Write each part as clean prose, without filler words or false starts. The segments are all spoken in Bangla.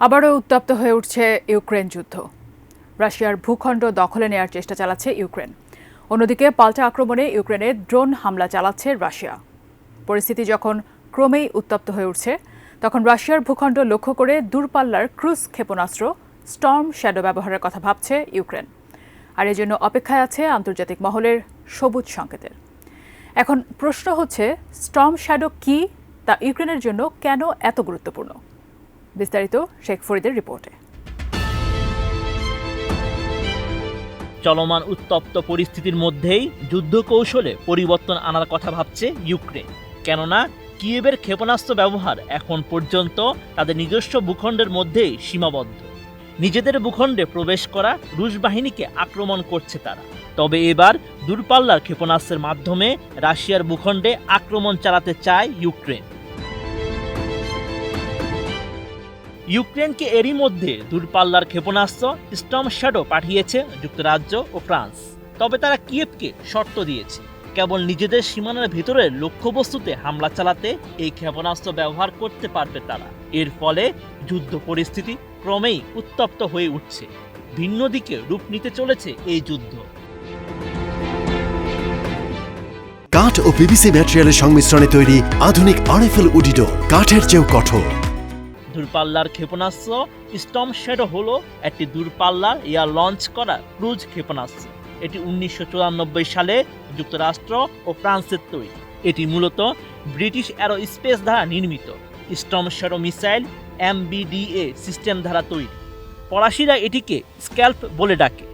আবারও উত্তপ্ত হয়ে উঠছে ইউক্রেন যুদ্ধ। রাশিয়ার ভূখণ্ড দখলে নেয়ার চেষ্টা চালাচ্ছে ইউক্রেন। অন্যদিকে পাল্টা আক্রমণে ইউক্রেনে ড্রোন হামলা চালাচ্ছে রাশিয়া। পরিস্থিতি যখন ক্রমেই উত্তপ্ত হয়ে উঠছে, তখন রাশিয়ার ভূখণ্ড লক্ষ্য করে দূরপাল্লার ক্রুজ ক্ষেপণাস্ত্র স্টর্ম শ্যাডো ব্যবহারের কথা ভাবছে ইউক্রেন। আর এজন্য অপেক্ষায় আছে আন্তর্জাতিক মহলের সবুজ সংকেতের। এখন প্রশ্ন হচ্ছে, স্টর্ম শ্যাডো কি, তা ইউক্রেনের জন্য কেন এত গুরুত্বপূর্ণ? বিস্তারিত শেখ ফরিদের রিপোর্টে। চলমান উত্তপ্ত পরিস্থিতির মধ্যেই যুদ্ধ কৌশলে পরিবর্তন আনার কথা ভাবছে ইউক্রেন। কেননা কিয়েভের ক্ষেপণাস্ত্র ব্যবহার এখন পর্যন্ত তাদের নিজস্ব ভূখণ্ডের মধ্যেই সীমাবদ্ধ। নিজেদের ভূখণ্ডে প্রবেশ করা রুশ বাহিনীকে আক্রমণ করছে তারা। তবে এবার দূরপাল্লার ক্ষেপণাস্ত্রের মাধ্যমে রাশিয়ার ভূখণ্ডে আক্রমণ চালাতে চায় ইউক্রেন। ইউক্রেনকে এরই মধ্যে দূরপাল্লার ক্ষেপণাস্ত্র স্টর্ম শ্যাডো পাঠিয়েছে যুক্তরাজ্য ও ফ্রান্স। তবে তারা কিয়েভকে শর্ত দিয়েছে, কেবল নিজেদের সীমানার ভেতরে লক্ষ্যবস্তুতে হামলা চালাতে এই ক্ষেপণাস্ত্র ব্যবহার করতে পারবে তারা। এর ফলে যুদ্ধ পরিস্থিতি ক্রমেই উত্তপ্ত হয়ে উঠছে। ভিন্ন দিকে রূপ নিতে চলেছে এই যুদ্ধ। কাঠ ও পিভিসি ম্যাটেরিয়ালের সংমিশ্রণে তৈরি আধুনিক আরএফএল উডিডো, কাঠের চেয়েও কঠোর। দূরপাল্লার ক্ষেপণাস্ত্র স্টর্ম শ্যাডো হলো একটি দূরপাল্লার এয়ার লঞ্চ করা ক্রুজ ক্ষেপণাস্ত্র। এটি 1994 সালে যুক্তরাষ্ট্র ও ফ্রান্সের তৈরি। এটি মূলত ব্রিটিশ অ্যারোস্পেস দ্বারা নির্মিত। Sturm shadow missile MBDA system দ্বারা তৈরি। ফরাসিরা এটিকে স্ক্যাল্প বলে ডাকে।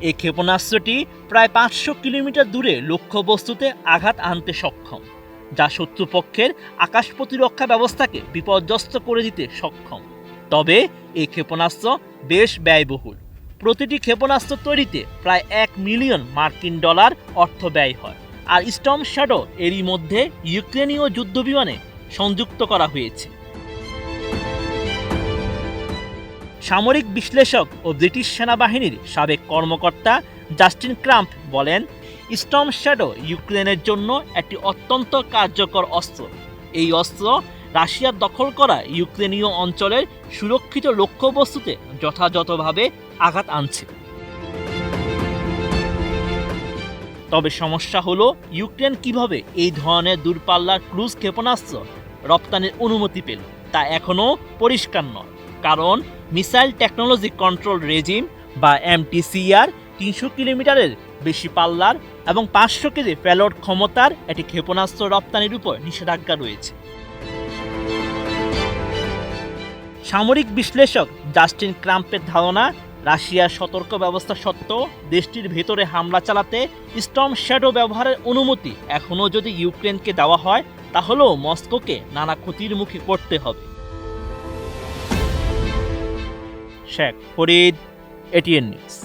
এই ক্ষেপণাস্ত্রটি প্রায় 500 কিলোমিটার দূরে লক্ষ্যবস্তুতে আঘাত আনতে সক্ষম, যা শত্রুপক্ষের আকাশ প্রতিরক্ষা ব্যবস্থাকে বিপর্যস্ত করে দিতে সক্ষম। তবে এই ক্ষেপণাস্ত্র বেশ ব্যয়বহুল। প্রতিটি ক্ষেপণাস্ত্র তৈরিতে প্রায় $1 মিলিয়ন অর্থ ব্যয় হয়। আর স্টর্ম শ্যাডো এরই মধ্যে ইউক্রেনীয় যুদ্ধবিমানে সংযুক্ত করা হয়েছে। সামরিক বিশ্লেষক ও ব্রিটিশ সেনাবাহিনীর সাবেক কর্মকর্তা জাস্টিন ক্রাম্প বলেন, স্টর্ম শ্যাডো ইউক্রেনের জন্য একটি অত্যন্ত কার্যকর অস্ত্র। এই অস্ত্র রাশিয়ার দখল করা ইউক্রেনীয় অঞ্চলের সুরক্ষিত লক্ষ্যবস্তুতে যথাযথভাবে আঘাত আনছে। তবে সমস্যা হলো, ইউক্রেন কিভাবে এই ধরনের দূরপাল্লার ক্রুজ ক্ষেপণাস্ত্র রপ্তানির অনুমতি পেল তা এখনও পরিষ্কার নয়। কারণ মিসাইল টেকনোলজি কন্ট্রোল রেজিম বা MTCR 300 কিলোমিটারের বেশি পাল্লার এবং 500 কেজি পেলোড ক্ষমতার একটি ক্ষেপণাস্ত্র রপ্তানির উপর নিষেধাজ্ঞা রয়েছে। সামরিক বিশ্লেষক জাস্টিন ক্রাম্পের ধারণা, রাশিয়ার সতর্ক ব্যবস্থা সত্ত্বেও দেশটির ভেতরে হামলা চালাতে স্টর্ম শ্যাডো ব্যবহারের অনুমতি এখনও যদি ইউক্রেনকে দেওয়া হয়, তাহলেও মস্কোকে নানা ক্ষতির মুখে পড়তে হবে। Sheikh Farid, ATN news.